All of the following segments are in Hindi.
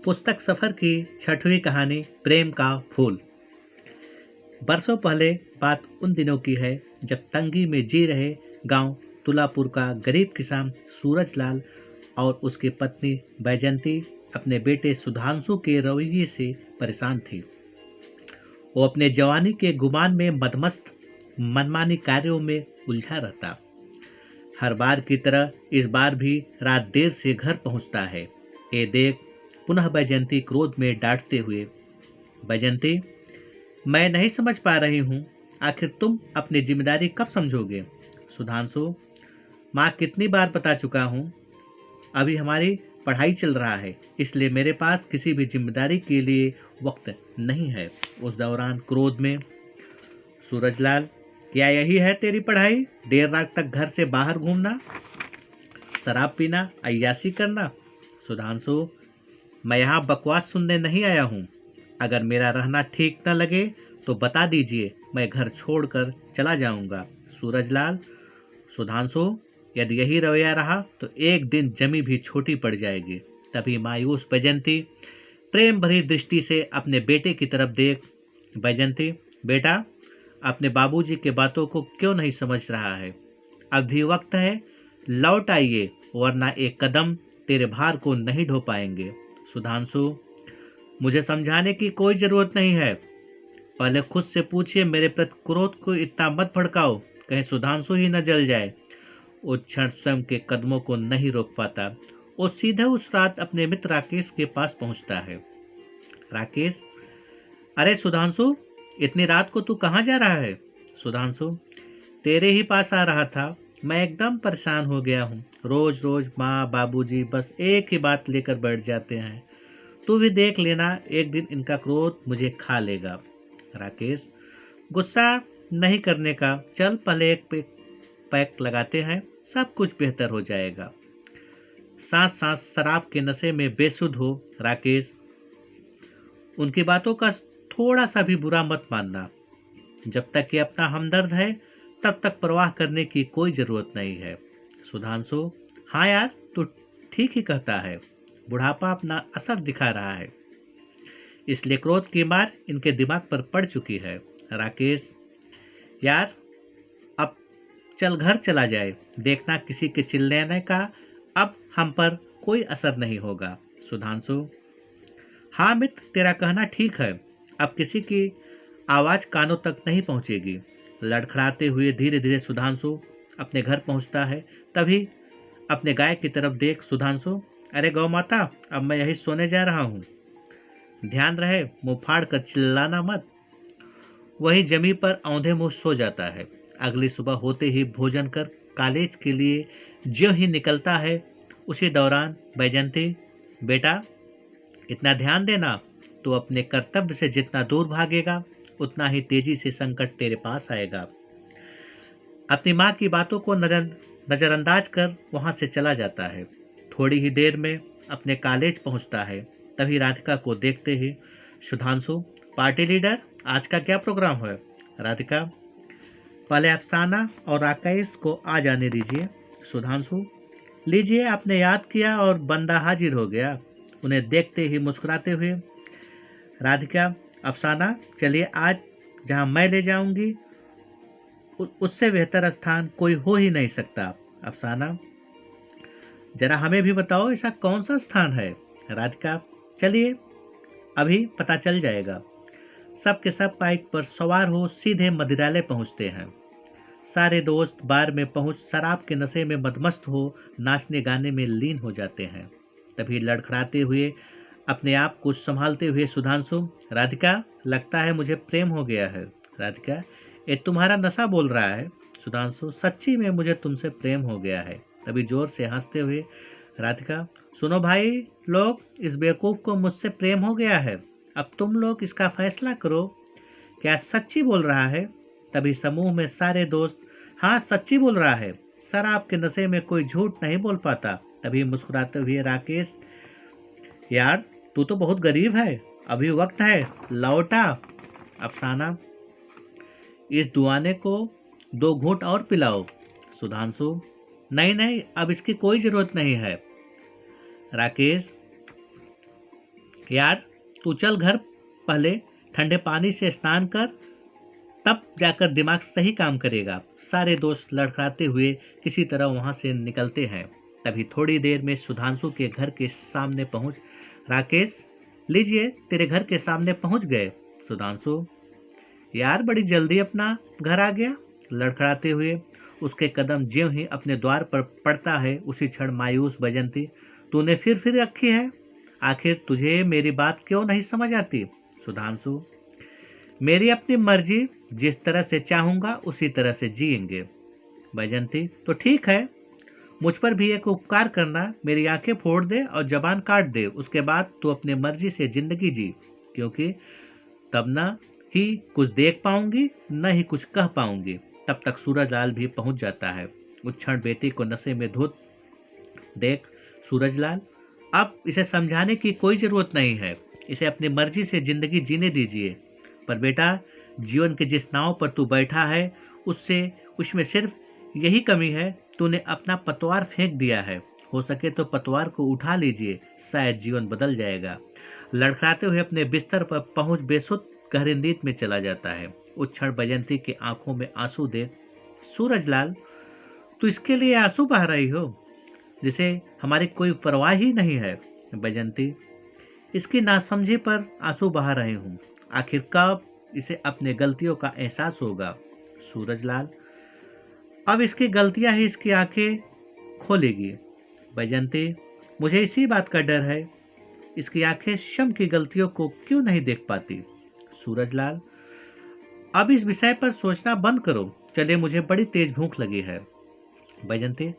पुस्तक सफर की 6वीं कहानी प्रेम का फूल। बरसों पहले बात उन दिनों की है जब तंगी में जी रहे गांव तुलापुर का गरीब किसान सूरजलाल और उसकी पत्नी बैजंती अपने बेटे सुधांशु के रवैये से परेशान थी। वो अपने जवानी के गुमान में मदमस्त मनमानी कार्यों में उलझा रहता। हर बार की तरह इस बार भी रात देर से घर पहुंचता है। ये देख पुनः बैजंती क्रोध में डांटते हुए, बैजंती, मैं नहीं समझ पा रही हूँ, आखिर तुम अपनी जिम्मेदारी कब समझोगे? सुधांशु, माँ कितनी बार बता चुका हूँ, अभी हमारी पढ़ाई चल रहा है, इसलिए मेरे पास किसी भी जिम्मेदारी के लिए वक्त नहीं है। उस दौरान क्रोध में, सूरजलाल, क्या यही है तेरी पढ़ाई? देर रात तक घर से बाहर घूमना, शराब पीना, अय्याशी करना? सुधांशु, मैं यहाँ बकवास सुनने नहीं आया हूँ। अगर मेरा रहना ठीक न लगे तो बता दीजिए, मैं घर छोड़कर चला जाऊँगा। सूरजलाल, सुधांशु, यदि यही रवैया रहा तो एक दिन जमी भी छोटी पड़ जाएगी। तभी मायूस बैजंती प्रेम भरी दृष्टि से अपने बेटे की तरफ देख, बैजंती, बेटा, अपने बाबूजी के बातों को क्यों नहीं समझ रहा है? अब भी वक्त है, लौट आइए, वरना एक कदम तेरे भार को नहीं ढो पाएंगे। सुधांशु, मुझे समझाने की कोई जरूरत नहीं है, पहले खुद से पूछिए, मेरे प्रति क्रोध को इतना मत भड़काओ, कहीं सुधांशु ही न जल जाए। वो क्षण स्वयं के कदमों को नहीं रोक पाता। वो सीधे उस रात अपने मित्र राकेश के पास पहुंचता है। राकेश, अरे सुधांशु, इतनी रात को तू कहाँ जा रहा है? सुधांशु, तेरे ही पास आ रहा था, मैं एकदम परेशान हो गया हूँ। रोज रोज माँ बाबूजी बस एक ही बात लेकर बैठ जाते हैं। तू भी देख लेना, एक दिन इनका क्रोध मुझे खा लेगा। राकेश, गुस्सा नहीं करने का, चल पहले एक पैक लगाते हैं, सब कुछ बेहतर हो जाएगा। सांस सांस शराब के नशे में बेसुध हो राकेश, उनकी बातों का थोड़ा सा भी बुरा मत मानना। जब तक ये अपना हमदर्द है तब तक परवाह करने की कोई जरूरत नहीं है। सुधांशु, हाँ यार, तू ठीक ही कहता है, बुढ़ापा अपना असर दिखा रहा है, इसलिए क्रोध की मार इनके दिमाग पर पड़ चुकी है। राकेश, यार, अब चल घर चला जाए, देखना किसी के चिल्लाने का अब हम पर कोई असर नहीं होगा। सुधांशु, हाँ मित्र, तेरा कहना ठीक है, अब किसी की आवाज कानों तक नहीं पहुंचेगी। लड़खड़ाते हुए धीरे धीरे सुधांशु अपने घर पहुंचता है। तभी अपने गाय की तरफ देख सुधांशु, अरे गौ माता, अब मैं यही सोने जा रहा हूँ, ध्यान रहे, मुंह फाड़ कर चिल्लाना मत। वही जमी पर औंधे मुंह सो जाता है। अगली सुबह होते ही भोजन कर कॉलेज के लिए ज्यों ही निकलता है, उसी दौरान बैजंती, बेटा, इतना ध्यान देना, तू अपने कर्तव्य से जितना दूर भागेगा उतना ही तेजी से संकट तेरे पास आएगा। अपनी माँ की बातों को नजरअंदाज कर वहां से चला जाता है। थोड़ी ही देर में अपने कॉलेज पहुंचता है। तभी राधिका को देखते ही, सुधांशु, पार्टी लीडर, आज का क्या प्रोग्राम है? राधिका, पहले अफसाना और राकेश को आ जाने दीजिए। सुधांशु, लीजिए, आपने याद किया और बंदा हाजिर हो गया। उन्हें देखते ही मुस्कुराते हुए, राधिका, अफसाना, चलिए, आज जहां मैं ले जाऊंगी उससे बेहतर स्थान कोई हो ही नहीं सकता। अफसाना, जरा हमें भी बताओ, ऐसा कौन सा स्थान है? राधिका, चलिए, अभी पता चल जाएगा। सब के सब बाइक पर सवार हो सीधे मदिरालय पहुंचते हैं। सारे दोस्त बार में पहुंच शराब के नशे में मदमस्त हो नाचने गाने में लीन हो जाते हैं। तभी लड़खड़ाते हुए अपने आप को संभालते हुए सुधांशु, राधिका, लगता है मुझे प्रेम हो गया है। राधिका, ये तुम्हारा नशा बोल रहा है। सुधांशु, सच्ची में मुझे तुमसे प्रेम हो गया है। तभी जोर से हंसते हुए राधिका, सुनो भाई लोग, इस बेवकूफ को मुझसे प्रेम हो गया है, अब तुम लोग इसका फैसला करो, क्या सच्ची बोल रहा है? तभी समूह में सारे दोस्त, हाँ सच्ची बोल रहा है, शराब के नशे में कोई झूठ नहीं बोल पाता। तभी मुस्कुराते हुए राकेश, यार, तू तो बहुत गरीब है, अभी वक्त है, लौटा। अफसाना, इस दुआने को 2 घूंट और पिलाओ। सुधांशु, नहीं नहीं, अब इसकी कोई जरूरत नहीं है। राकेश, यार तू चल घर, पहले ठंडे पानी से स्नान कर, तब जाकर दिमाग सही काम करेगा। सारे दोस्त लड़खड़ाते हुए किसी तरह वहां से निकलते हैं। तभी थोड़ी देर में सुधांशु के घर के सामने पहुंच राकेश, लीजिए तेरे घर के सामने पहुंच गए। सुधांशु, यार बड़ी जल्दी अपना घर आ गया। लड़खड़ाते हुए उसके कदम ज्यों ही अपने द्वार पर पड़ता है उसी क्षण मायूस बजंती, तूने फिर रखी है। आखिर तुझे मेरी बात क्यों नहीं समझ आती। सुधांशु, मेरी अपनी मर्जी, जिस तरह से चाहूंगा उसी तरह से जिएंगे। बैजंती, तो ठीक है, मुझ पर भी एक उपकार करना, मेरी आंखें फोड़ दे और जबान काट दे, उसके बाद तू अपनी मर्जी से जिंदगी जी, क्योंकि तब न ही कुछ देख पाऊंगी न ही कुछ कह पाऊंगी। तब तक सूरजलाल भी पहुंच जाता है। उस क्षण बेटी को नशे में धुत देख सूरजलाल, अब इसे समझाने की कोई जरूरत नहीं है, इसे अपनी मर्जी से जिंदगी जीने दीजिए। पर बेटा, जीवन के जिस नाव पर तू बैठा है उसमें सिर्फ यही कमी है, तूने अपना पतवार फेंक दिया है। हो सके तो पतवार को उठा लीजिए, शायद जीवन बदल जाएगा। लड़खड़ाते हुए अपने बिस्तर पर पहुंच बेसुध गहरी नींद में चला जाता है। उस क्षण बजंती की आंखों में आंसू देख, सूरजलाल, तू इसके लिए आंसू बहा रही हो जिसे हमारी कोई परवाह ही नहीं है। बजंती, इसकी नासमझी पर आंसू बहा रहे हूँ, आखिर कब इसे अपने गलतियों का एहसास होगा। सूरजलाल, अब इसकी गलतियां ही इसकी आंखें खोलेगी। बैजंती, मुझे इसी बात का डर है, इसकी आंखें शम की गलतियों को क्यों नहीं देख पाती। सूरजलाल, अब इस विषय पर सोचना बंद करो, चलिए मुझे बड़ी तेज भूख लगी है। बैजंती,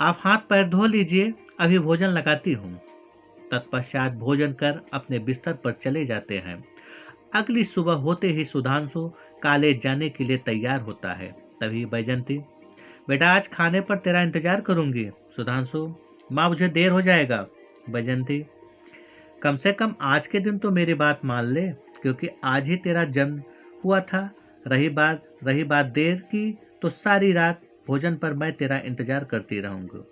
आप हाथ पैर धो लीजिए, अभी भोजन लगाती हूँ। तत्पश्चात भोजन कर अपने बिस्तर पर चले जाते हैं। अगली सुबह होते ही सुधांशु कॉलेज जाने के लिए तैयार होता है। तभी बैजंती, बेटा आज खाने पर तेरा इंतजार करूंगी। सुधांशु, माँ मुझे देर हो जाएगा। बैजंती, कम से कम आज के दिन तो मेरी बात मान ले, क्योंकि आज ही तेरा जन्म हुआ था। रही बात देर की, तो सारी रात भोजन पर मैं तेरा इंतजार करती रहूंगी।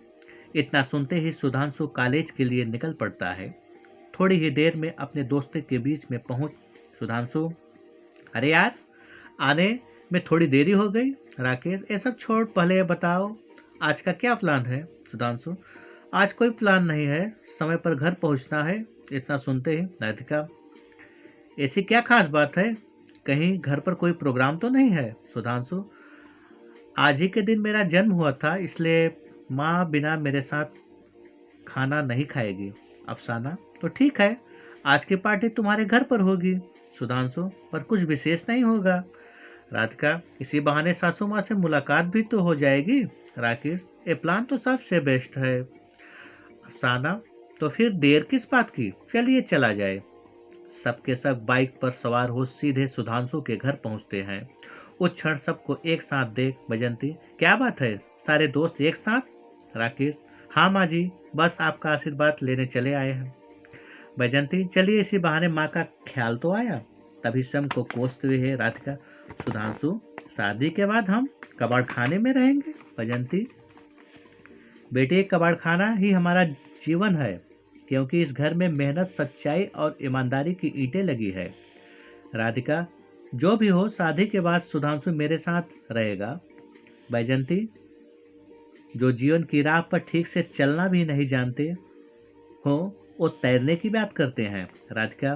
इतना सुनते ही सुधांशु कॉलेज के लिए निकल पड़ता है। थोड़ी ही देर में अपने दोस्तों के बीच में पहुंच सुधांशु, अरे यार, आने में थोड़ी देरी हो गई। राकेश, ये सब छोड़, पहले ये बताओ आज का क्या प्लान है। सुधांशु, आज कोई प्लान नहीं है, समय पर घर पहुंचना है। इतना सुनते ही राधिका, ऐसी क्या खास बात है, कहीं घर पर कोई प्रोग्राम तो नहीं है। सुधांशु, आज ही के दिन मेरा जन्म हुआ था, इसलिए माँ बिना मेरे साथ खाना नहीं खाएगी। अफसाना, तो ठीक है, आज की पार्टी तुम्हारे घर पर होगी। सुधांशु, पर कुछ विशेष नहीं होगा। राधिका, इसी बहाने सासू माँ से मुलाकात भी तो हो जाएगी। राकेश, ये प्लान तो सबसे बेस्ट है। अफसाना, तो फिर देर किस बात की, चलिए चला जाए। सबके सब बाइक पर सवार हो सीधे सुधांशु के घर पहुंचते हैं। उस क्षण सबको एक साथ देख बजंती, क्या बात है, सारे दोस्त एक साथ। राकेश, हाँ माँ जी, बस आपका आशीर्वाद लेने चले आए हैं। बैजंती, चलिए इसी बहाने माँ का ख्याल तो आया। तभी स्वयं को कोसते हुए राधिका, सुधांशु, शादी के बाद हम कबाड़ खाने में रहेंगे। बैजंती, बेटे कबाड़ खाना ही हमारा जीवन है, क्योंकि इस घर में मेहनत, सच्चाई और ईमानदारी की ईंटें लगी है। राधिका, जो भी हो, शादी के बाद सुधांशु मेरे साथ रहेगा। बैजंती, जो जीवन की राह पर ठीक से चलना भी नहीं जानते हो, वो तैरने की बात करते हैं। राधिका,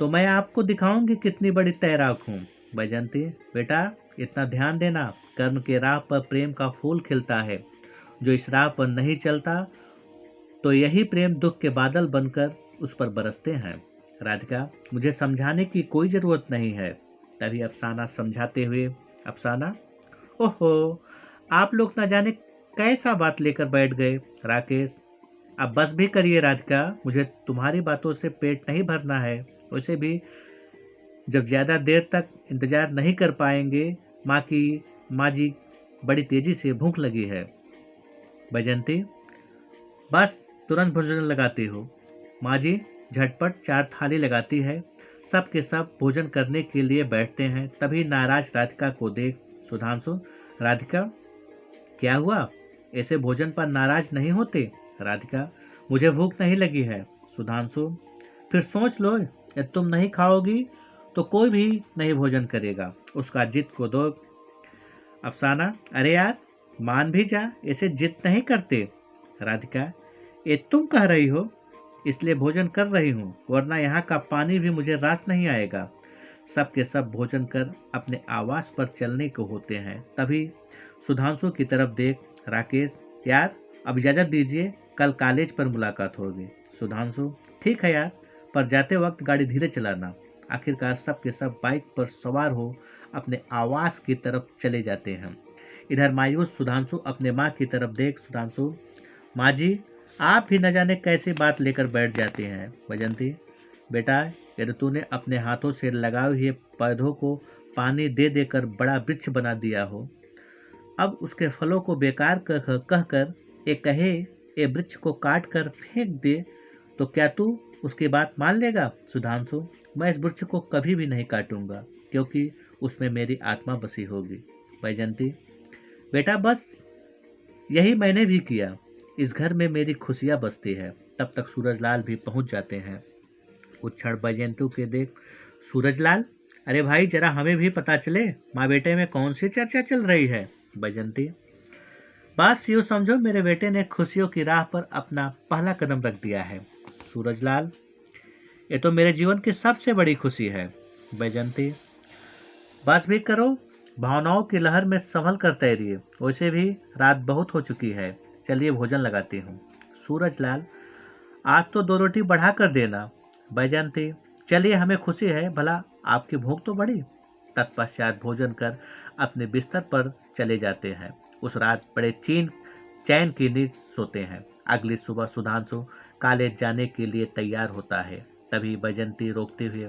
तो मैं आपको दिखाऊंगी कितनी बड़ी तैराक हूँ। बैजंती, बेटा इतना ध्यान देना, कर्म के राह पर प्रेम का फूल खिलता है, जो इस राह पर नहीं चलता तो यही प्रेम दुख के बादल बनकर उस पर बरसते हैं। राधिका, मुझे समझाने की कोई जरूरत नहीं है। तभी अफसाना समझाते हुए, अफसाना, ओहो, आप लोग न जाने कैसा बात लेकर बैठ गए। राकेश, अब बस भी करिए राधिका, मुझे तुम्हारी बातों से पेट नहीं भरना है। वैसे भी जब ज़्यादा देर तक इंतजार नहीं कर पाएंगे, माँ जी बड़ी तेजी से भूख लगी है। बैजंती, बस तुरंत भोजन लगाती हो। माँ जी झटपट 4 थाली लगाती है। सब के सब भोजन करने के लिए बैठते हैं। तभी नाराज राधिका को देख सुधांशु, राधिका क्या हुआ, ऐसे भोजन पर नाराज नहीं होते। राधिका, मुझे भूख नहीं लगी है। सुधांशु, फिर सोच लो, यदि तुम नहीं खाओगी तो कोई भी नहीं भोजन करेगा। उसका जिद को दो। अफसाना, अरे यार मान भी जा, ऐसे जिद नहीं करते। राधिका, ये तुम कह रही हो, इसलिए भोजन कर रही हूँ, वरना यहाँ का पानी भी मुझे रास नहीं आएगा। सब के सब भोजन कर अपने आवास पर चलने को होते हैं। तभी सुधांशु की तरफ देख राकेश, यार अब इजाजत दीजिए, कल कॉलेज पर मुलाकात होगी। सुधांशु, ठीक है यार, पर जाते वक्त गाड़ी धीरे चलाना। आखिरकार सब के सब बाइक पर सवार हो अपने आवास की तरफ चले जाते हैं। इधर मायूस सुधांशु अपने माँ की तरफ देख, सुधांशु, माँ जी आप भी न जाने कैसी बात लेकर बैठ जाती हैं। वैजंती, बेटा यदि तूने अपने हाथों से लगाए हुए पौधों को पानी दे देकर बड़ा वृक्ष बना दिया हो, अब उसके फलों को बेकार कहकर ये कहे ये वृक्ष को काट कर फेंक दे, तो क्या तू उसकी बात मान लेगा? सुधांशु, मैं इस वृक्ष को कभी भी नहीं काटूंगा, क्योंकि उसमें मेरी आत्मा बसी होगी। वैजंती, बेटा बस यही मैंने भी किया, इस घर में मेरी खुशियाँ बसती है। तब तक सूरजलाल भी पहुंच जाते हैं। उस क्षण वैजयंती के देख, सूरजलाल, अरे भाई जरा हमें भी पता चले माँ बेटे में कौन सी चर्चा चल रही है। वैजयंती, बस यूँ समझो मेरे बेटे ने खुशियों की राह पर अपना पहला कदम रख दिया है। सूरजलाल, ये तो मेरे जीवन की सबसे बड़ी खुशी है। वैजयंती, बस भी करो, भावनाओं की लहर में संभल कर तैरिए, वैसे भी रात बहुत हो चुकी है, चलिए भोजन लगाती हूँ। सूरजलाल, आज तो 2 रोटी बढ़ा कर देना। वैजयंती, चलिए हमें खुशी है, भला आपकी भूख तो बढ़ी। तत्पश्चात भोजन कर अपने बिस्तर पर चले जाते हैं। उस रात बड़े चैन की नींद सोते हैं। अगली सुबह सुधांशु कॉलेज जाने के लिए तैयार होता है। तभी वैजयंती रोकते हुए,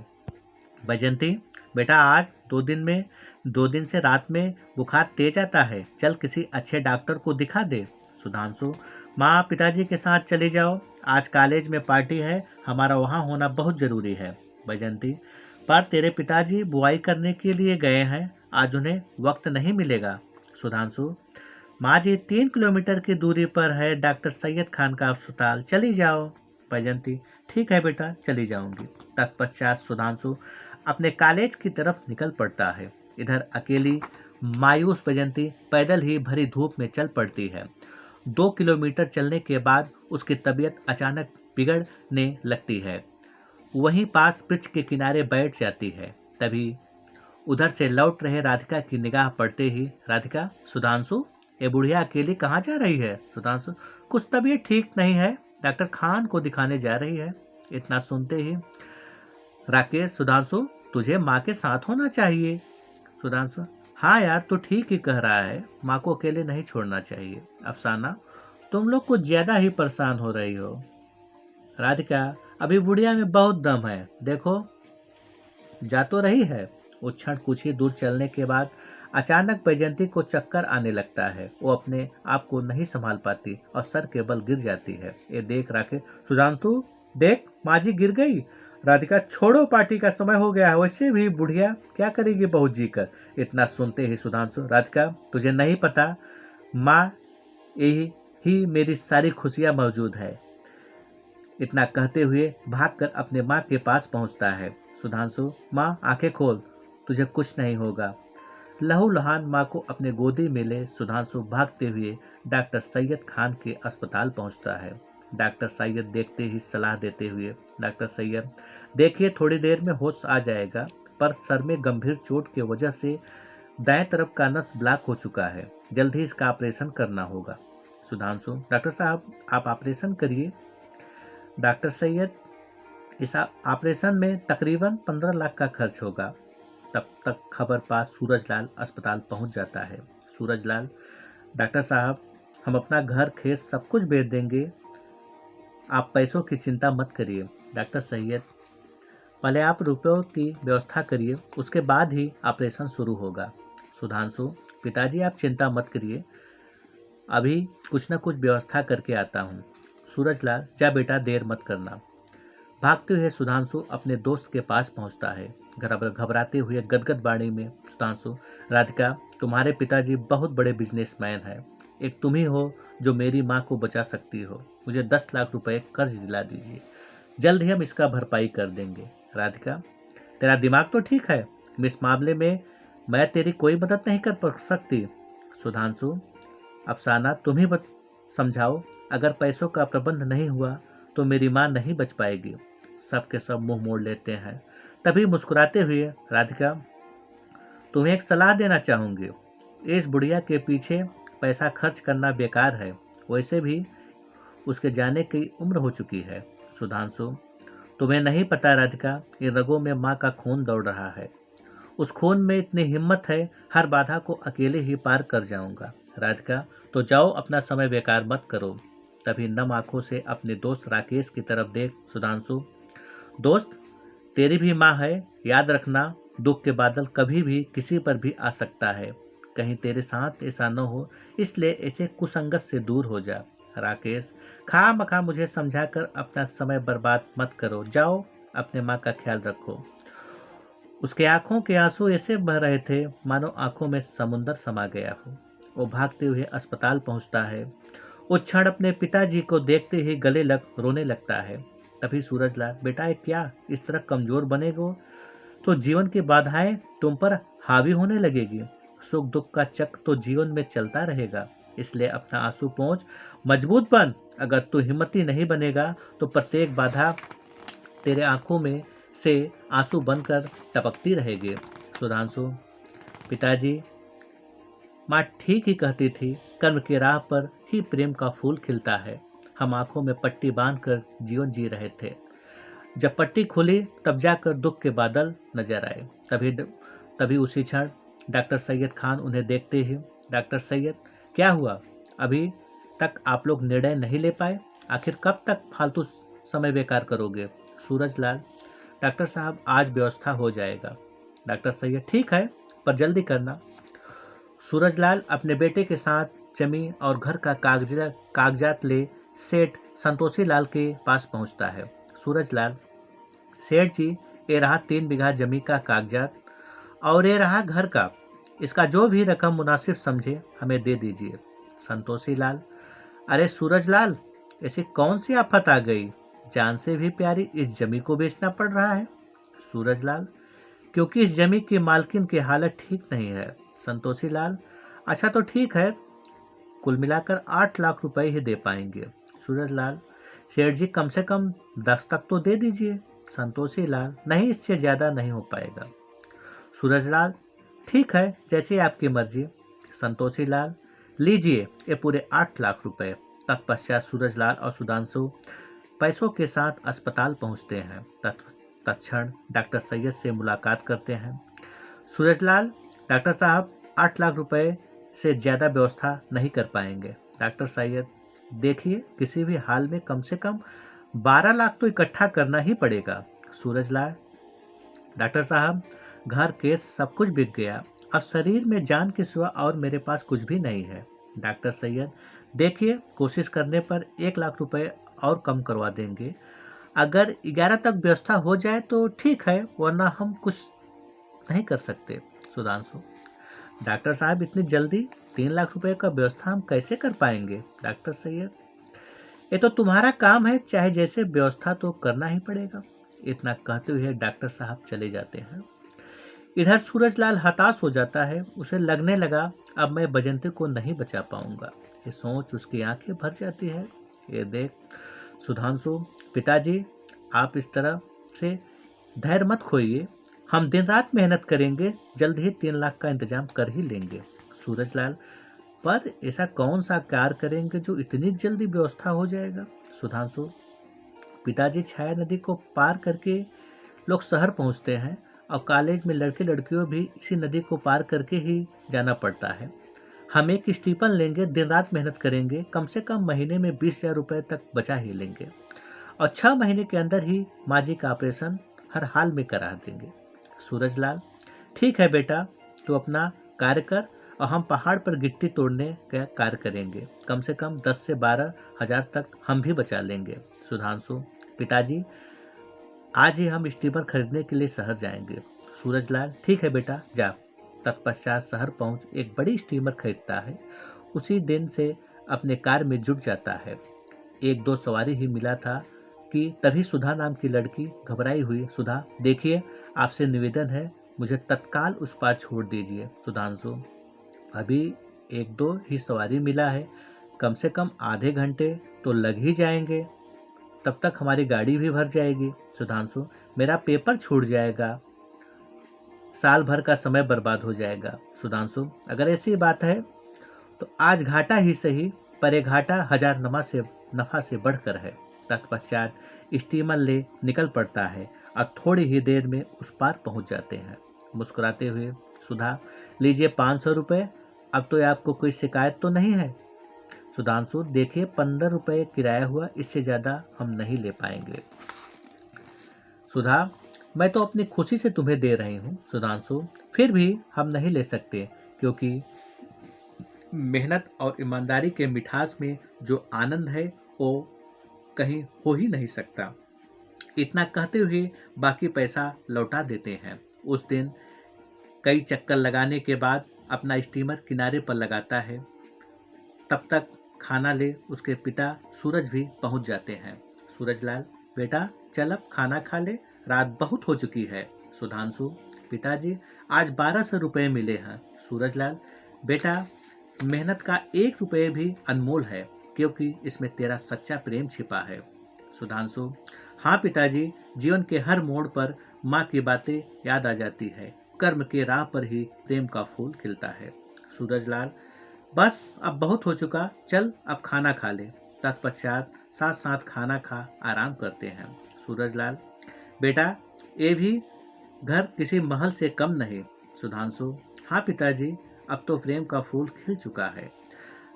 वैजयंती बेटा आज 2 दिन से रात में बुखार तेज आता है, चल किसी अच्छे डॉक्टर को दिखा दे। सुधांशु, माँ पिताजी के साथ चली जाओ, आज कॉलेज में पार्टी है, हमारा वहाँ होना बहुत जरूरी है। वैजयंती, पर तेरे पिताजी बुआई करने के लिए गए हैं, आज उन्हें वक्त नहीं मिलेगा। सुधांशु, माँ जी 3 किलोमीटर की दूरी पर है डॉक्टर सैयद खान का अस्पताल, चली जाओ। वैजयंती, ठीक है बेटा, चली जाऊंगी। तत्पश्चात सुधांशु अपने कॉलेज की तरफ निकल पड़ता है। इधर अकेली मायूस वैजयंती पैदल ही भरी धूप में चल पड़ती है। 2 किलोमीटर चलने के बाद उसकी तबीयत अचानक बिगड़ने लगती है। वहीं पास वृक्ष के किनारे बैठ जाती है। तभी उधर से लौट रहे राधिका की निगाह पड़ते ही, राधिका, सुधांशु, ये बुढ़िया अकेली कहाँ जा रही है? सुधांशु, कुछ तबीयत ठीक नहीं है, डॉक्टर खान को दिखाने जा रही है। इतना सुनते ही राकेश, सुधांशु तुझे माँ के साथ होना चाहिए। सुधांशु, हाँ यार तू ठीक ही कह रहा है, माँ को अकेले नहीं छोड़ना चाहिए। अफसाना, तुम लोग कुछ ज्यादा ही परेशान हो रही हो। राधिका, अभी बुढ़िया में बहुत दम है, देखो जा तो रही है। उस क्षण कुछ ही दूर चलने के बाद अचानक वैजयंती को चक्कर आने लगता है। वो अपने आप को नहीं संभाल पाती और सर के बल गिर जाती है। ये देख राकेश, सुधांशु देख माँ जी गिर गई। राधिका, छोड़ो, पार्टी का समय हो गया है, वैसे भी बुढ़िया क्या करेगी बहुत जी कर। इतना सुनते ही सुधांशु, राधिका तुझे नहीं पता, माँ यही ही मेरी सारी खुशियाँ मौजूद है। इतना कहते हुए भागकर अपने माँ के पास पहुँचता है। सुधांशु, माँ आंखें खोल, तुझे कुछ नहीं होगा। लहूलुहान माँ को अपने गोदी में ले सुधांशु भागते हुए डॉक्टर सैयद खान के अस्पताल पहुंचता है। डॉक्टर सैयद देखते ही सलाह देते हुए, डॉक्टर सैयद देखिए थोड़ी देर में होश आ जाएगा, पर सर में गंभीर चोट की वजह से दाएं तरफ का नस ब्लॉक हो चुका है, जल्द ही इसका ऑपरेशन करना होगा। सुधांशु, डॉक्टर साहब आप ऑपरेशन करिए। डॉक्टर सैयद, इस ऑपरेशन में तकरीबन 15 लाख का खर्च होगा। तब तक खबर पास सूरजलाल अस्पताल पहुंच जाता है। सूरजलाल, डॉक्टर साहब हम अपना घर खेत सब कुछ बेच देंगे, आप पैसों की चिंता मत करिए। डॉक्टर सैयद, पहले आप रुपयों की व्यवस्था करिए, उसके बाद ही ऑपरेशन शुरू होगा। सुधांशु, पिताजी आप चिंता मत करिए, अभी कुछ न कुछ व्यवस्था करके आता हूँ। सूरजलाल, जा बेटा देर मत करना। भागते हुए सुधांशु अपने दोस्त के पास पहुंचता है। घबराते हुए गदगद वाणी में, सुधांशु, राधिका तुम्हारे पिताजी बहुत बड़े बिजनेसमैन हैं, एक तुम ही हो जो मेरी माँ को बचा सकती हो, मुझे 10 लाख रुपए कर्ज दिला दीजिए। जल्द ही हम इसका भरपाई कर देंगे। राधिका, तेरा दिमाग तो ठीक है, इस मामले में मैं तेरी कोई मदद नहीं कर सकती। सुधांशु, अफसाना तुम ही समझाओ, अगर पैसों का प्रबंध नहीं हुआ तो मेरी माँ नहीं बच पाएगी। सबके सब मुंह मोड़ लेते हैं। तभी मुस्कुराते हुए राधिका, तुम्हें एक सलाह देना चाहूंगी। इस बुढ़िया के पीछे पैसा खर्च करना बेकार है, वैसे भी उसके जाने की उम्र हो चुकी है। सुधांशु, तुम्हें नहीं पता राधिका, इन रगों में माँ का खून दौड़ रहा है। उस खून में इतनी हिम्मत है, हर बाधा को अकेले ही पार कर जाऊंगा। राधिका, तो जाओ, अपना समय बेकार मत करो। तभी नम आंखों से अपने दोस्त राकेश की तरफ देख सुधांशु, दोस्त, तेरी भी माँ है, याद रखना, दुख के बादल कभी भी किसी पर भी आ सकता है। कहीं तेरे साथ ऐसा न हो, इसलिए ऐसे कुसंगत से दूर हो जा। राकेश, खामखा मुझे समझाकर अपना समय बर्बाद मत करो, जाओ अपने माँ का ख्याल रखो। उसके आंखों के आंसू ऐसे बह रहे थे मानो आंखों में समुंदर समा गया हो। वो भागते हुए अस्पताल पहुंचता है। उस क्षण अपने पिताजी को देखते ही गले लग रोने लगता है। तभी सूरजलाल, बेटा ये क्या, इस तरह कमजोर बनेगो तो जीवन की बाधाएं तुम पर हावी होने लगेगी। सुख दुख का चक्र तो जीवन में चलता रहेगा, इसलिए अपना आंसू पहुंच मजबूत बन। अगर तू हिम्मती नहीं बनेगा तो प्रत्येक बाधा तेरे आंखों में से आंसू बनकर टपकती रहेगी। सुधांशु, पिताजी, माँ ठीक ही कहती थी, कर्म की राह पर ही प्रेम का फूल खिलता है। हम आंखों में पट्टी बांधकर जीवन जी रहे थे, जब पट्टी खुली तब जाकर दुख के बादल नजर आए। तभी उसी क्षण डॉक्टर सैयद खान उन्हें देखते ही, डॉक्टर सैयद, क्या हुआ, अभी तक आप लोग निर्णय नहीं ले पाए, आखिर कब तक फालतू समय बेकार करोगे। सूरजलाल, डॉक्टर साहब आज व्यवस्था हो जाएगा। डॉक्टर सैयद, ठीक है, पर जल्दी करना। सूरजलाल अपने बेटे के साथ जमीन और घर का कागजात ले सेठ संतोषी लाल के पास पहुंचता है। सूरजलाल, सेठ जी, ये रहा 3 बीघा जमीन का कागजात और ये रहा घर का, इसका जो भी रकम मुनासिब समझे हमें दे दीजिए। संतोषी लाल, अरे सूरजलाल, ऐसी कौन सी आफत आ गई, जान से भी प्यारी इस जमीन को बेचना पड़ रहा है। सूरजलाल, क्योंकि इस जमीन की मालकिन की हालत ठीक नहीं है। संतोषी लाल, अच्छा तो ठीक है, कुल मिलाकर 8 लाख रुपए ही दे पाएंगे। सूरजलाल, शेठ जी कम से कम 10 तक तो दे दीजिए। संतोषी लाल, नहीं, इससे ज्यादा नहीं हो पाएगा। सूरजलाल, ठीक है, जैसे आपकी मर्जी। संतोषी लाल, लीजिए ये पूरे 8 लाख रुपए। तत्पश्चात सूरजलाल और सुधांशु पैसों के साथ अस्पताल पहुंचते हैं। तत्क्षण डॉक्टर सैयद से मुलाकात करते हैं। सूरजलाल, डॉक्टर साहब 8 लाख रुपए से ज़्यादा व्यवस्था नहीं कर पाएंगे। डॉक्टर सैयद, देखिए, किसी भी हाल में कम से कम 12 लाख तो इकट्ठा करना ही पड़ेगा। सूरजलाल, डॉक्टर साहब, घर केस सब कुछ बिक गया, अब शरीर में जान के सिवा और मेरे पास कुछ भी नहीं है। डॉक्टर सैयद, देखिए, कोशिश करने पर 1 लाख रुपए और कम करवा देंगे। अगर 11 तक व्यवस्था हो जाए तो ठीक है, वरना हम कुछ नहीं कर सकते। सुधांशु, डॉक्टर साहब, इतनी जल्दी 3 लाख रुपए का व्यवस्था हम कैसे कर पाएंगे। डॉक्टर सैयद, ये तो तुम्हारा काम है, चाहे जैसे व्यवस्था तो करना ही पड़ेगा। इतना कहते हुए डॉक्टर साहब चले जाते हैं। इधर सूरजलाल हताश हो जाता है, उसे लगने लगा अब मैं बजंती को नहीं बचा पाऊंगा। ये सोच उसकी आंखें भर जाती है। ये देख सुधांशु, पिताजी, आप इस तरह से धैर्य मत खोइए, हम दिन रात मेहनत करेंगे, जल्द ही 3 लाख का इंतजाम कर ही लेंगे। सूरजलाल, पर ऐसा कौन सा कार्य करेंगे जो इतनी जल्दी व्यवस्था हो जाएगा। सुधांशु, पिताजी, छाया नदी को पार करके लोग शहर पहुंचते हैं और कॉलेज में लड़के लड़कियों भी इसी नदी को पार करके ही जाना पड़ता है। हम एक स्टीपन लेंगे, दिन रात मेहनत करेंगे, कम से कम महीने में 20,000 रुपए तक बचा ही लेंगे और 6 महीने के अंदर ही माँ जी का ऑपरेशन हर हाल में करा देंगे। सूरजलाल, ठीक है बेटा, तू अपना कार्य कर और हम पहाड़ पर गिट्टी तोड़ने का कार्य करेंगे, कम से कम 10 से 12 हज़ार तक हम भी बचा लेंगे। सुधांशु, पिताजी, आज ही हम स्टीमर खरीदने के लिए शहर जाएंगे। सूरजलाल, ठीक है बेटा, जा। तत्पश्चात शहर पहुंच एक बड़ी स्टीमर खरीदता है। उसी दिन से अपने कार्य में जुट जाता है। 1-2 सवारी ही मिला था कि तभी सुधा नाम की लड़की घबराई हुई, सुधा देखिए आपसे निवेदन है, मुझे तत्काल उस पार छोड़ दीजिए। सुधांशु, अभी एक दो ही सवारी मिला है, कम से कम आधे घंटे तो लग ही जाएंगे, तब तक हमारी गाड़ी भी भर जाएगी। सुधांशु, मेरा पेपर छूट जाएगा, साल भर का समय बर्बाद हो जाएगा। सुधांशु, अगर ऐसी बात है तो आज घाटा ही सही, पर ये घाटा हजार नफा से बढ़कर है। तत्पश्चात स्टीमर ले निकल पड़ता है और थोड़ी ही देर में उस पार पहुंच जाते हैं। मुस्कुराते हुए, सुधा लीजिए 500 रुपये, अब तो आपको कोई शिकायत तो नहीं है। सुधांशु, देखिए 15 रुपये किराया हुआ, इससे ज़्यादा हम नहीं ले पाएंगे। सुधा, मैं तो अपनी खुशी से तुम्हें दे रही हूँ। सुधांशु, फिर भी हम नहीं ले सकते, क्योंकि मेहनत और ईमानदारी के मिठास में जो आनंद है वो कहीं हो ही नहीं सकता। इतना कहते हुए बाकी पैसा लौटा देते हैं। उस दिन कई चक्कर लगाने के बाद अपना स्टीमर किनारे पर लगाता है। तब तक खाना ले उसके पिता सूरज भी पहुंच जाते हैं। सूरजलाल, बेटा चल अब खाना खा ले, रात बहुत हो चुकी है। सुधांशु, पिताजी आज 1200 रुपये मिले हैं। सूरजलाल, बेटा मेहनत का 1 रुपये भी अनमोल है, क्योंकि इसमें तेरा सच्चा प्रेम छिपा है। सुधांशु, हाँ पिताजी, जीवन के हर मोड़ पर माँ की बातें याद आ जाती है, कर्म के राह पर ही प्रेम का फूल खिलता है। सूरजलाल, बस अब बहुत हो चुका, चल अब खाना खा ले। तत्पश्चात साथ साथ खाना खा आराम करते हैं। सूरजलाल, बेटा ये भी घर किसी महल से कम नहीं। सुधांशु, हाँ पिताजी, अब तो प्रेम का फूल खिल चुका है।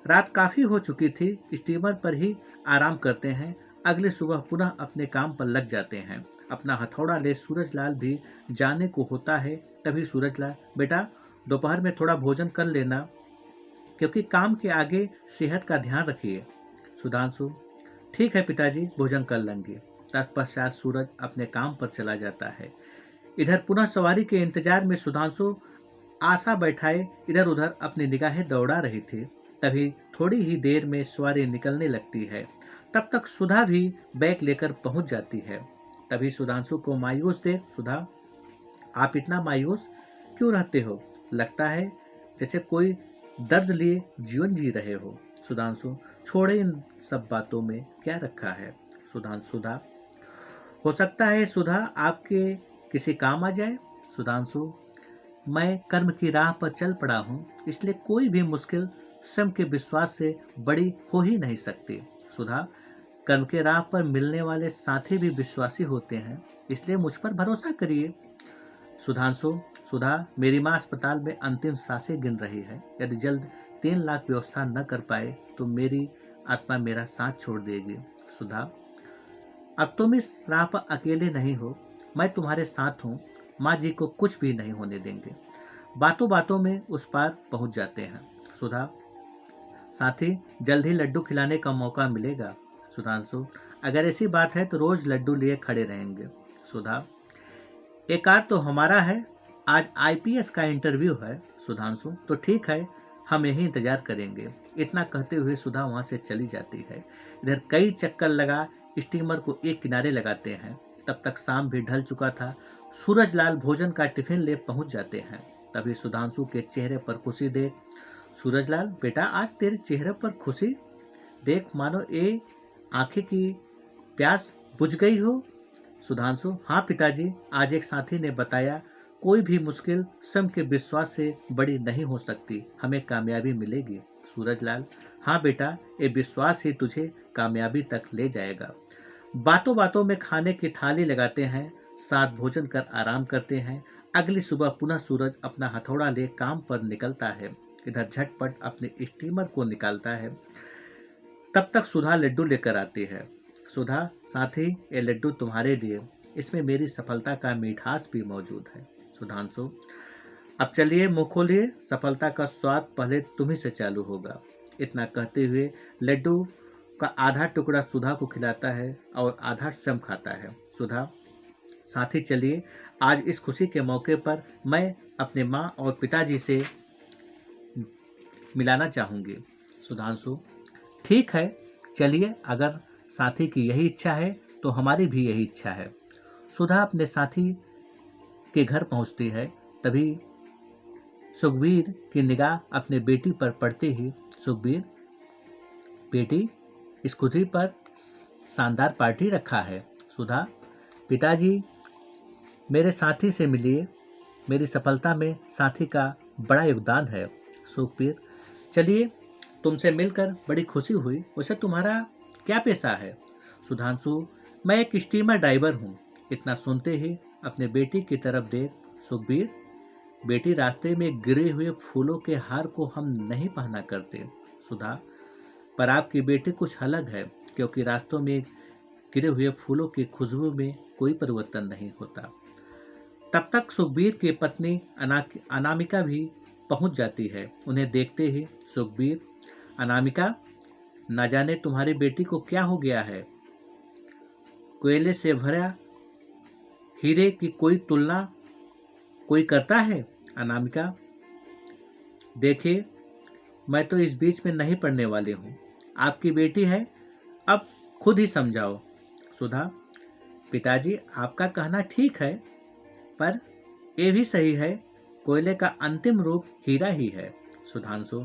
रात काफ़ी हो चुकी थी, स्टीमर पर ही आराम करते हैं। अगले सुबह पुनः अपने काम पर लग जाते हैं। अपना हथौड़ा ले सूरजलाल भी जाने को होता है, तभी सूरजलाल, बेटा दोपहर में थोड़ा भोजन कर लेना, क्योंकि काम के आगे सेहत का ध्यान रखिए। सुधांशु, ठीक है पिताजी, भोजन कर लेंगे। तत्पश्चात सूरज अपने काम पर चला जाता है। इधर पुनः सवारी के इंतजार में सुधांशु आशा बैठाए इधर उधर अपनी निगाहें दौड़ा रही थी। तभी थोड़ी ही देर में सवारी निकलने लगती है। तब तक सुधा भी बैग लेकर पहुंच जाती है। तभी सुधांशु को मायूस देख, सुधा आप इतना मायूस क्यों रहते हो? लगता है जैसे कोई दर्द लिए जीवन जी रहे हो। सुधांशु, छोड़े इन सब बातों में क्या रखा है। सुधा, हो सकता है सुधा आपके किसी काम आ जाए। सुधांशु, मैं कर्म की राह पर चल पड़ा हूँ, इसलिए कोई भी मुश्किल स्वयं के विश्वास से बड़ी हो ही नहीं सकती। सुधा, कर्म के राह पर मिलने वाले साथी भी विश्वासी होते हैं, इसलिए मुझ पर भरोसा करिए। सुधांशु, सुधा मेरी माँ अस्पताल में अंतिम सांसें गिन रही है, यदि जल्द 3 लाख व्यवस्था न कर पाए तो मेरी आत्मा मेरा साथ छोड़ देगी। सुधा, अब तुम इस राह पर अकेले नहीं हो, मैं तुम्हारे साथ हूँ, माँ जी को कुछ भी नहीं होने देंगे। बातों बातों में उस पार पहुंच जाते हैं। सुधा, साथी जल्द ही लड्डू खिलाने का मौका मिलेगा। सुधांशु, अगर ऐसी बात है तो रोज लड्डू लिए खड़े रहेंगे। सुधा, एक कार तो हमारा है, आज आईपीएस का इंटरव्यू है। सुधांशु, तो ठीक है, हम यही इंतजार करेंगे। इतना कहते हुए सुधा वहां से चली जाती है। इधर कई चक्कर लगा स्टीमर को एक किनारे लगाते हैं। तब तक शाम भी ढल चुका था। सूरजलाल भोजन का टिफिन ले पहुंच जाते हैं। तभी सुधांशु के चेहरे पर खुशी देख, सूरजलाल बेटा आज तेरे चेहरे पर खुशी देख मानो ये आंखें की प्यास बुझ गई हो। सुधांशु, हाँ पिताजी, आज एक साथी ने बताया कोई भी मुश्किल स्वयं के विश्वास से बड़ी नहीं हो सकती, हमें कामयाबी मिलेगी। सूरजलाल, हाँ बेटा, ये विश्वास ही तुझे कामयाबी तक ले जाएगा। बातों बातों में खाने की थाली लगाते हैं, साथ भोजन कर आराम करते हैं। अगली सुबह पुनः सूरज अपना हथौड़ा ले काम पर निकलता है। इधर झटपट अपने स्टीमर को निकालता है। तब तक सुधा लड्डू लेकर आती है। सुधा, साथी ये लड्डू तुम्हारे लिए, इसमें मेरी सफलता का मिठास भी मौजूद है। सुधांशु, अब चलिए मुँह खोलिए, सफलता का स्वाद पहले तुम्ही से चालू होगा। इतना कहते हुए लड्डू का आधा टुकड़ा सुधा को खिलाता है और आधा स्वयं खाता है। सुधा, साथी चलिए, आज इस खुशी के मौके पर मैं अपने माँ और पिताजी से मिलाना चाहूँगी। सुधांशु, ठीक है, चलिए, अगर साथी की यही इच्छा है तो हमारी भी यही इच्छा है। सुधा अपने साथी के घर पहुंचती है। तभी सुखबीर की निगाह अपने बेटी पर पड़ते ही, सुखबीर, बेटी, स्कूटरी पर शानदार पार्टी रखा है। सुधा, पिताजी, मेरे साथी से मिलिए, मेरी सफलता में साथी का बड़ा योगदान है। सुखबीर, चलिए, तुमसे मिलकर बड़ी खुशी हुई। वैसे तुम्हारा क्या पेशा है? सुधांशु, मैं एक स्टीमर ड्राइवर हूँ। इतना सुनते ही अपने बेटी की तरफ देख सुखबीर, बेटी, रास्ते में गिरे हुए फूलों के हार को हम नहीं पहना करते। सुधा, पर आपकी बेटी कुछ अलग है, क्योंकि रास्तों में गिरे हुए फूलों की खुशबू में कोई परिवर्तन नहीं होता। तब तक सुखबीर की पत्नी अनामिका भी पहुंच जाती है। उन्हें देखते ही सुखबीर, अनामिका, न जाने तुम्हारी बेटी को क्या हो गया है। कोयले से भरा हीरे की कोई तुलना कोई करता है? अनामिका, देखिए, मैं तो इस बीच में नहीं पड़ने वाली हूँ। आपकी बेटी है, अब खुद ही समझाओ। सुधा, पिताजी, आपका कहना ठीक है, पर ये भी सही है, कोयले का अंतिम रूप हीरा ही है। सुधांशु,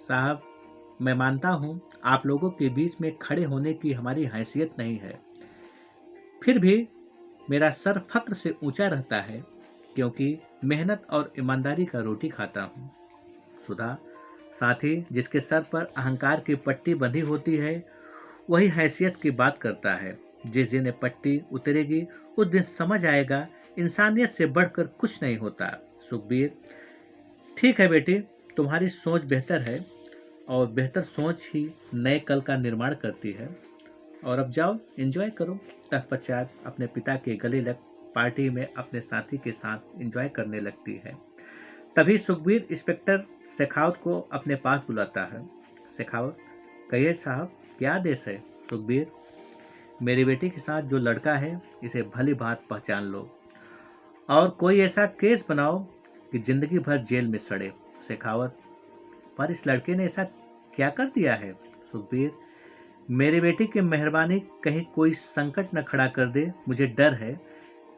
साहब, मैं मानता हूँ आप लोगों के बीच में खड़े होने की हमारी हैसियत नहीं है, फिर भी मेरा सर फक्र से ऊंचा रहता है, क्योंकि मेहनत और ईमानदारी का रोटी खाता हूँ। सुधा, साथ ही जिसके सर पर अहंकार की पट्टी बंधी होती है, वही हैसियत की बात करता है। जिस दिन ये पट्टी उतरेगी, उस दिन समझ आएगा इंसानियत से बढ़कर कुछ नहीं होता। सुखबीर, ठीक है बेटी, तुम्हारी सोच बेहतर है, और बेहतर सोच ही नए कल का निर्माण करती है। और अब जाओ, एंजॉय करो। तत्पश्चात अपने पिता के गले लग पार्टी में अपने साथी के साथ एंजॉय करने लगती है। तभी सुखबीर इंस्पेक्टर शेखावत को अपने पास बुलाता है। शेखावत, कहिए साहब, क्या आदेश है? सुखबीर, मेरी बेटी के साथ जो लड़का है, इसे भली बात पहचान लो, और कोई ऐसा केस बनाओ कि जिंदगी भर जेल में सड़े। शेखावत, पर इस लड़के ने ऐसा क्या कर दिया है? सुखबीर, मेरी बेटी की मेहरबानी कहीं कोई संकट न खड़ा कर दे, मुझे डर है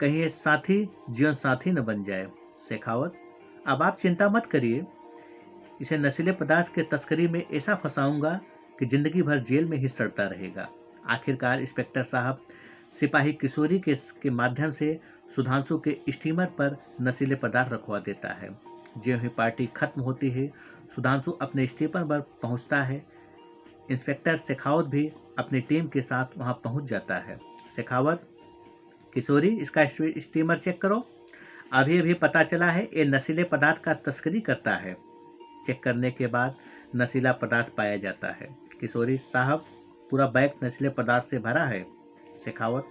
कहीं ये साथी जीवन साथी न बन जाए। शेखावत, अब आप चिंता मत करिए, इसे नशीले पदार्थ के तस्करी में ऐसा फंसाऊंगा कि जिंदगी भर जेल में ही सड़ता रहेगा। आखिरकार इंस्पेक्टर साहब सिपाही किशोरी के माध्यम से सुधांशु के स्टीमर पर नशीले पदार्थ रखवा देता है। ज्यों ही पार्टी खत्म होती है, सुधांशु अपने स्टीमर पर पहुंचता है। इंस्पेक्टर शेखावत भी अपनी टीम के साथ वहां पहुंच जाता है। शेखावत, किशोरी, इसका स्टीमर चेक करो, अभी अभी पता चला है ये नशीले पदार्थ का तस्करी करता है। चेक करने के बाद नशीला पदार्थ पाया जाता है। किशोरी, साहब, पूरा बैग नशीले पदार्थ से भरा है। शेखावत,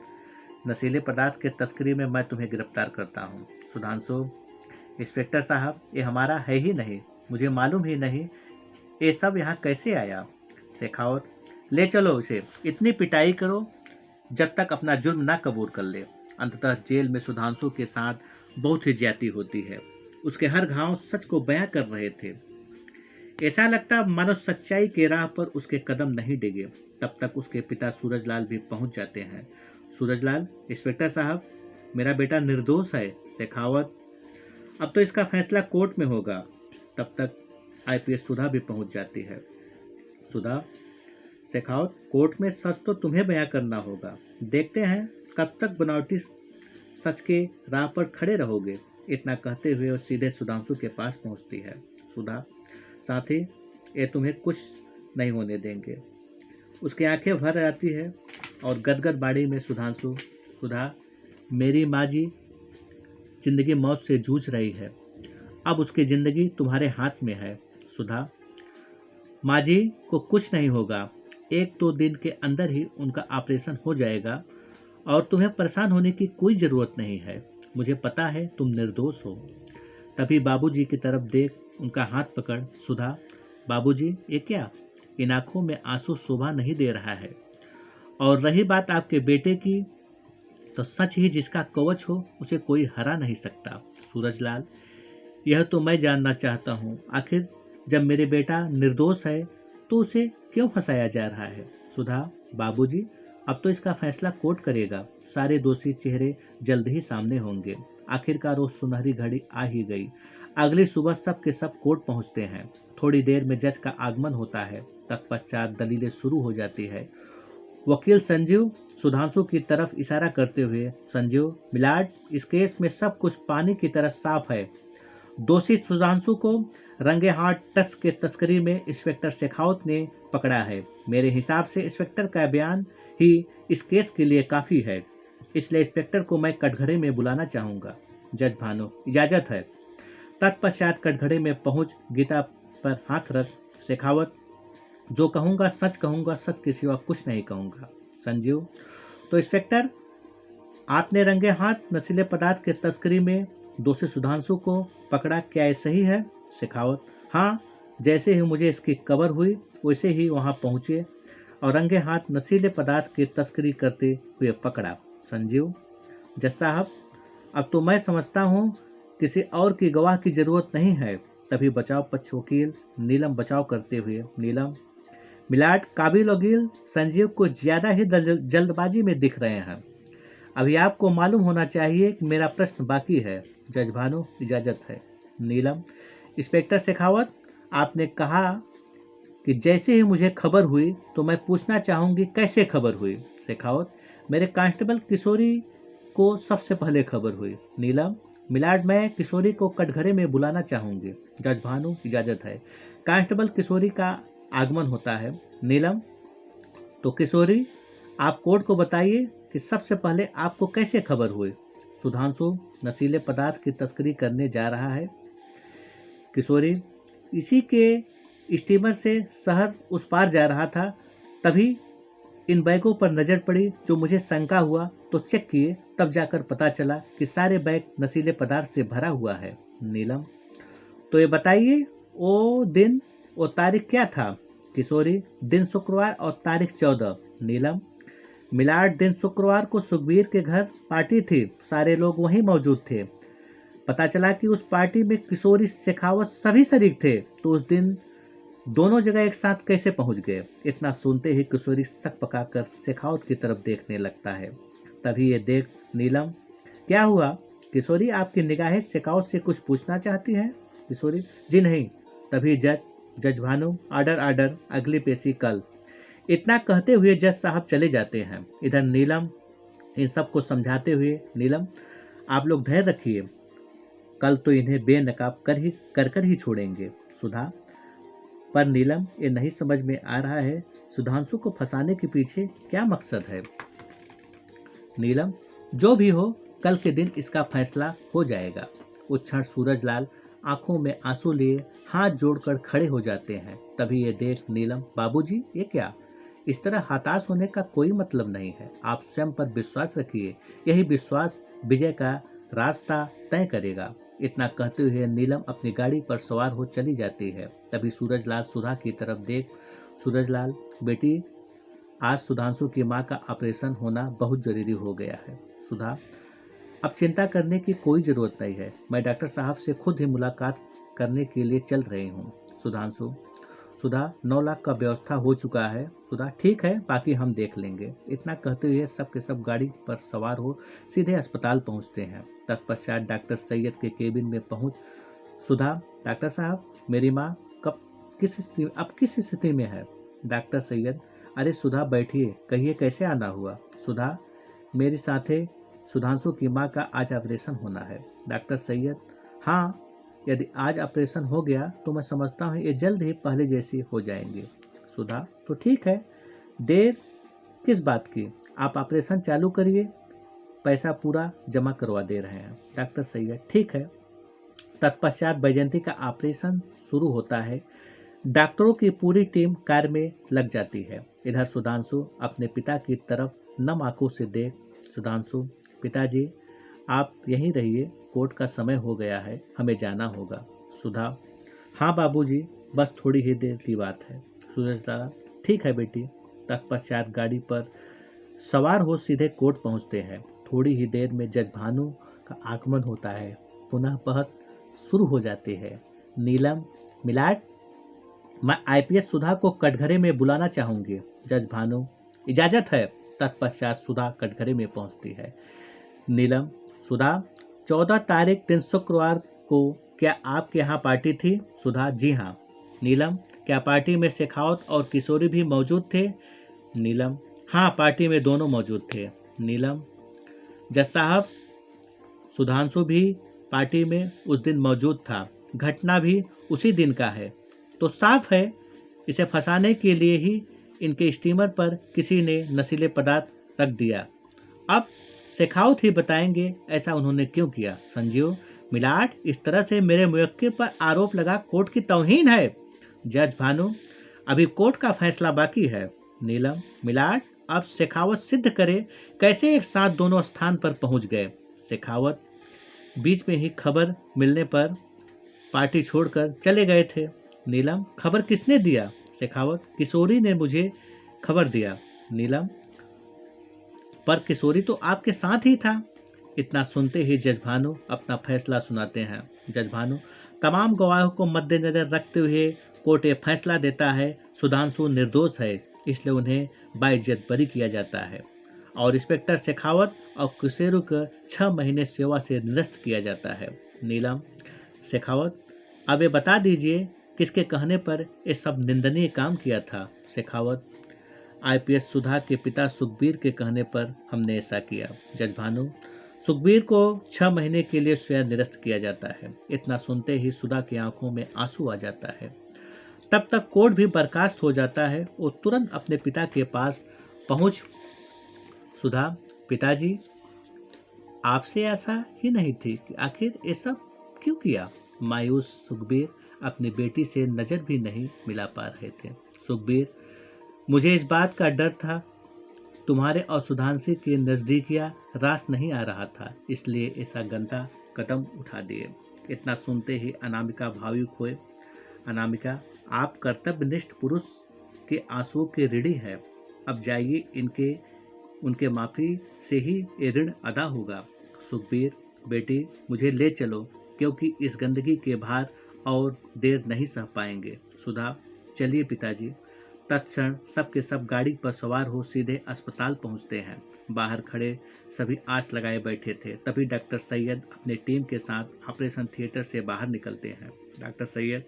नशीले पदार्थ के तस्करी में मैं तुम्हें गिरफ्तार करता हूँ। सुधांशु, इंस्पेक्टर साहब, ये हमारा है ही नहीं, मुझे मालूम ही नहीं ये सब यहाँ कैसे आया। शेखावत, ले चलो इसे, इतनी पिटाई करो जब तक अपना जुर्म ना कबूल कर ले। अंततः जेल में सुधांशु के साथ बहुत ही ज्यादती होती है। उसके हर घाव सच को बयां कर रहे थे। ऐसा लगता मानो सच्चाई के राह पर उसके कदम नहीं डिगे। तब तक उसके पिता सूरजलाल भी पहुंच जाते हैं। सूरजलाल, इंस्पेक्टर साहब, मेरा बेटा निर्दोष है। शेखावत, अब तो इसका फैसला कोर्ट में होगा। तब तक आईपीएस सुधा भी पहुंच जाती है। सुधा, शेखावत, कोर्ट में सच तो तुम्हें बयां करना होगा, देखते हैं कब तक बनावटी सच के राह पर खड़े रहोगे। इतना कहते हुए वो सीधे सुधांशु के पास पहुंचती है। सुधा, साथी, ये तुम्हें कुछ नहीं होने देंगे। उसकी आंखें भर आती है और गदगद बाड़ी में सुधांशु, सुधा, मेरी माँ जी जिंदगी मौत से जूझ रही है, अब उसकी जिंदगी तुम्हारे हाथ में है। सुधा, माँ जी को कुछ नहीं होगा, 1-2 दिन के अंदर ही उनका ऑपरेशन हो जाएगा, और तुम्हें परेशान होने की कोई ज़रूरत नहीं है। मुझे पता है तुम निर्दोष हो। तभी बाबूजी की तरफ देख उनका हाथ पकड़, सुधा, बाबूजी, ये क्या? इन आंखों में आंसू शोभा नहीं दे रहा है। और रही बात आपके बेटे की, तो सच ही जिसका कवच हो उसे कोई हरा नहीं सकता। सूरजलाल, यह तो मैं जानना चाहता हूँ, आखिर जब मेरे बेटा निर्दोष है तो उसे क्यों फंसाया जा रहा है? सुधा, बाबूजी, अब तो इसका फैसला कोर्ट करेगा। सारे दोषी चेहरे जल्द ही सामने होंगे। आखिरकार वो सुनहरी घड़ी आ ही गई। अगली सुबह सब के सब कोर्ट पहुंचते हैं। थोड़ी देर में जज का आगमन होता है। तत्पश्चात दलीलें शुरू हो जाती है। वकील संजीव सुधांशु की तरफ इशारा करते हुए, संजीव मिलाड, इस केस में सब कुछ पानी की तरह साफ है। दोषी सुधांशु को रंगे हाथ ड्रग्स के तस्करी में इंस्पेक्टर शेखावत ने पकड़ा है। मेरे हिसाब से इंस्पेक्टर का बयान ही इस केस के लिए काफ़ी है, इसलिए इंस्पेक्टर को मैं कटघरे में बुलाना चाहूँगा। जज भानु, इजाज़त है। तत्पश्चात कटघरे में पहुँच गीता पर हाथ रख, शेखावत, जो कहूँगा सच के सिवा कुछ नहीं कहूँगा। संजीव, तो इंस्पेक्टर, आपने रंगे हाथ नशीले पदार्थ के तस्करी में दोषी सुधांशु को पकड़ा, क्या ये सही है? शेखावत, हाँ, जैसे ही मुझे इसकी खबर हुई वैसे ही वहाँ पहुँचे और रंगे हाथ नशीले पदार्थ की तस्करी करते हुए पकड़ा। संजीव, जज साहब, अब तो मैं समझता हूँ किसी और की गवाह की जरूरत नहीं है। तभी बचाव पक्ष वकील नीलम बचाव करते हुए, नीलम, मिलाड, काबिल वकील संजीव को ज्यादा ही जल्दबाजी में दिख रहे हैं। अभी आपको मालूम होना चाहिए कि मेरा प्रश्न बाकी है। जज भानु, इजाजत है। नीलम, इंस्पेक्टर शेखावत, आपने कहा कि जैसे ही मुझे खबर हुई तो मैं पूछना चाहूंगी कैसे खबर हुई? शेखावत, मेरे कांस्टेबल किशोरी को सबसे पहले खबर हुई। नीलम, मिलाड, मैं किशोरी को कटघरे में बुलाना चाहूंगी। जज भानु, इजाजत है। कांस्टेबल किशोरी का आगमन होता है। नीलम, तो किशोरी, आप कोर्ट को बताइए कि सबसे पहले आपको कैसे खबर हुई? सुधांशु नशीले पदार्थ की तस्करी करने जा रहा है। किशोरी, इसी के स्टीमर से शहर उस पार जा रहा था, तभी इन बैगों पर नज़र पड़ी, जो मुझे शंका हुआ तो चेक किए, तब जाकर पता चला कि सारे बैग नशीले पदार्थ से भरा हुआ है। नीलम, तो ये बताइए वो दिन, वो तारीख क्या था? किशोरी, दिन शुक्रवार और तारीख 14। नीलम, मिलाड, दिन शुक्रवार को सुखबीर के घर पार्टी थी, सारे लोग वहीं मौजूद थे। पता चला कि उस पार्टी में किशोरी, शेखावत सभी शरीक थे, तो उस दिन दोनों जगह एक साथ कैसे पहुंच गए? इतना सुनते ही किशोरी शक पकाकर शेखावत की तरफ देखने लगता है। तभी ये देख, नीलम, क्या हुआ? किशोरी, आपकी निगाहें शेखावत से कुछ पूछना चाहती हैं? किशोरी, जी नहीं। तभी जज भानु, आर्डर आर्डर, अगली पेशी कल। इतना कहते हुए जज साहब चले जाते हैं। इधर नीलम इन सबको समझाते हुए, नीलम, आप लोग धैर्य रखिए, कल तो इन्हें बेनकाब कर ही छोड़ेंगे। सुधा, पर नीलम, ये नहीं समझ में आ रहा है सुधांशु को फंसाने के पीछे क्या मकसद है? नीलम, जो भी हो, कल के दिन इसका फैसला हो जाएगा। उस क्षण सूरजलाल आंखों में आंसू लिए हाथ जोड़कर खड़े हो जाते हैं। तभी ये देख नीलम, बाबूजी, ये क्या? इस तरह हताश होने का कोई मतलब नहीं है। आप स्वयं पर विश्वास रखिए, यही विश्वास विजय का रास्ता तय करेगा। इतना कहते हुए नीलम अपनी गाड़ी पर सवार हो चली जाती है। तभी सूरजलाल सुधा की तरफ देख, सूरजलाल, बेटी, आज सुधांशु की मां का ऑपरेशन होना बहुत जरूरी हो गया है। सुधा, अब चिंता करने की कोई ज़रूरत नहीं है, मैं डॉक्टर साहब से खुद ही मुलाकात करने के लिए चल रही हूँ। सुधांशु, सुधा, 9 लाख का व्यवस्था हो चुका है। सुधा, ठीक है, बाकी हम देख लेंगे। इतना कहते हुए सब के सब गाड़ी पर सवार हो सीधे अस्पताल पहुँचते हैं। तत्पश्चात डॉक्टर सैयद के केबिन में पहुँच सुधा, डॉक्टर साहब, मेरी माँ कब किस स्थिति में है? डॉक्टर सैयद, अरे सुधा बैठिए, कहिए कैसे आना हुआ? सुधा, मेरी साथे सुधांशु की मां का आज ऑपरेशन होना है। डॉक्टर सैयद, हाँ, यदि आज ऑपरेशन हो गया तो मैं समझता हूँ ये जल्द ही पहले जैसी हो जाएंगे। सुधा, तो ठीक है, देर किस बात की, आप ऑपरेशन चालू करिए, पैसा पूरा जमा करवा दे रहे हैं। डॉक्टर सैयद, ठीक है। तत्पश्चात बैजयंती का ऑपरेशन शुरू होता है। डॉक्टरों की पूरी टीम कार में लग जाती है। इधर सुधांशु अपने पिता की तरफ नम आंखों से देख, सुधांशु, पिताजी, आप यहीं रहिए, कोर्ट का समय हो गया है, हमें जाना होगा। सुधा, हाँ बाबूजी, बस थोड़ी ही देर की बात है। सूरजलाल, ठीक है बेटी। तत्पश्चात गाड़ी पर सवार हो सीधे कोर्ट पहुंचते हैं। थोड़ी ही देर में जज भानु का आगमन होता है। पुनः बहस शुरू हो जाती है। नीलम, मिलाड, मैं आईपीएस सुधा को कटघरे में बुलाना चाहूंगी। जज भानु, इजाजत है। तत्पश्चात सुधा कटघरे में पहुंचती है। नीलम, सुधा, 14 तारीख दिन शुक्रवार को क्या आपके यहाँ पार्टी थी? सुधा, जी हाँ। नीलम, क्या पार्टी में शेखावत और किशोरी भी मौजूद थे? नीलम, हाँ, पार्टी में दोनों मौजूद थे। नीलम, जज साहब, सुधांशु भी पार्टी में उस दिन मौजूद था, घटना भी उसी दिन का है, तो साफ है इसे फंसाने के लिए ही इनके स्टीमर पर किसी ने नशीले पदार्थ रख दिया। अब शेखावत ही बताएंगे ऐसा उन्होंने क्यों किया। संजीव, मिलाट, इस तरह से मेरे मुवक्किल पर आरोप लगा कोर्ट की तौहीन है। जज भानु, अभी कोर्ट का फैसला बाकी है। नीलम, मिलाट, अब शेखावत सिद्ध करे कैसे एक साथ दोनों स्थान पर पहुंच गए। शेखावत, बीच में ही खबर मिलने पर पार्टी छोड़कर चले गए थे। नीलम, खबर किसने दिया? शेखावत, किशोरी ने मुझे खबर दिया। नीलम, पर किशोरी तो आपके साथ ही था। इतना सुनते ही जज भानु अपना फैसला सुनाते हैं। जज भानु, तमाम गवाहों को मद्देनजर रखते हुए कोर्ट ये फैसला देता है सुधांशु निर्दोष है, इसलिए उन्हें बाइज्जत बरी किया जाता है और इंस्पेक्टर शेखावत और किशोरी को 6 महीने सेवा से निरस्त किया जाता है। नीलम, शेखावत, अब ये बता दीजिए किसके कहने पर ये सब निंदनीय काम किया था? शेखावत, आईपीएस सुधा के पिता सुखबीर के कहने पर हमने ऐसा किया। जज भानु, सुखबीर को 6 महीने के लिए स्वयं निरस्त किया जाता है। इतना सुनते ही सुधा की आंखों में आंसू आ जाता है। तब तक कोर्ट भी बर्खास्त हो जाता है। वो तुरंत अपने पिता के पास पहुंच, सुधा, पिताजी, आपसे ऐसा ही नहीं थी कि आखिर ये सब क्यों किया? मायूस सुखबीर अपनी बेटी से नजर भी नहीं मिला पा रहे थे। सुखबीर, मुझे इस बात का डर था तुम्हारे और सुधांशु के नजदीकिया रास नहीं आ रहा था, इसलिए ऐसा गंदा कदम उठा दिए। इतना सुनते ही अनामिका भावुक हुए। अनामिका, आप कर्तव्यनिष्ठ पुरुष के आंसुओं के ऋणी है। अब जाइए, उनके माफी से ही ये ऋण अदा होगा। सुखबीर, बेटी, मुझे ले चलो क्योंकि इस गंदगी के भार और देर नहीं सह पाएंगे। सुधा, चलिए पिताजी। तत्क्षण सबके सब गाड़ी पर सवार हो सीधे अस्पताल पहुंचते हैं। बाहर खड़े सभी आस लगाए बैठे थे। तभी डॉक्टर सैयद अपनी टीम के साथ ऑपरेशन थिएटर से बाहर निकलते हैं। डॉक्टर सैयद,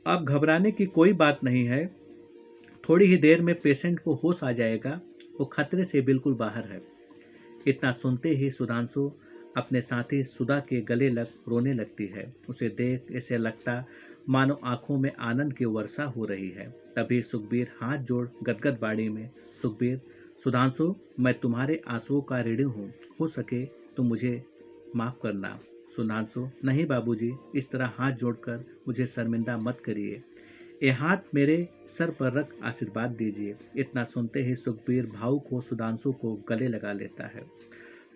अब घबराने की कोई बात नहीं है, थोड़ी ही देर में पेशेंट को होश आ जाएगा, वो खतरे से बिल्कुल बाहर है। इतना सुनते ही सुधांशु अपने साथी सुधा के गले लग रोने लगती है। उसे देख ऐसे लगता मानो आंखों में आनंद की वर्षा हो रही है। तभी सुखबीर हाथ जोड़ गदगद बाड़ी में, सुखबीर, सुधांशु, मैं तुम्हारे आंसुओं का ऋणी हूँ, हो सके तो मुझे माफ करना। सुधांशु, नहीं बाबूजी, इस तरह हाथ जोड़कर मुझे शर्मिंदा मत करिए, ये हाथ मेरे सर पर रख आशीर्वाद दीजिए। इतना सुनते ही सुखबीर भावुक हो सुधांशु को गले लगा लेता है।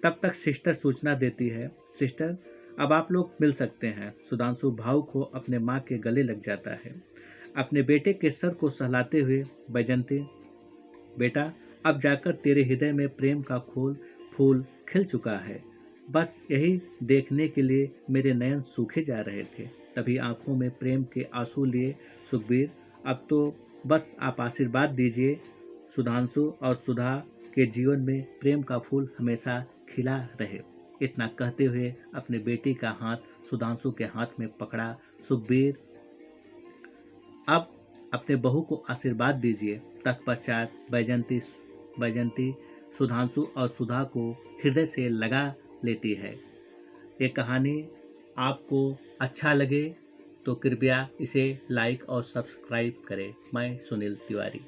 तब तक सिस्टर सूचना देती है, सिस्टर, अब आप लोग मिल सकते हैं। सुधांशु भावुक हो अपने माँ के गले लग जाता है। अपने बेटे के सर को सहलाते हुए, बैजंती, बेटा, अब जाकर तेरे हृदय में प्रेम का फूल खिल चुका है, बस यही देखने के लिए मेरे नयन सूखे जा रहे थे। तभी आंखों में प्रेम के आंसू लिए सुखबीर, अब तो बस आप आशीर्वाद दीजिए, सुधांशु और सुधा के जीवन में प्रेम का फूल हमेशा खिला रहे। इतना कहते हुए अपने बेटी का हाथ सुधांशु के हाथ में पकड़ा सुखबीर, अब अपने बहू को आशीर्वाद दीजिए। तत्पश्चात बैजंती सुधांशु और सुधा को हृदय से लगा लेती है। ये कहानी आपको अच्छा लगे तो कृपया इसे लाइक और सब्सक्राइब करें। मैं सुनील तिवारी।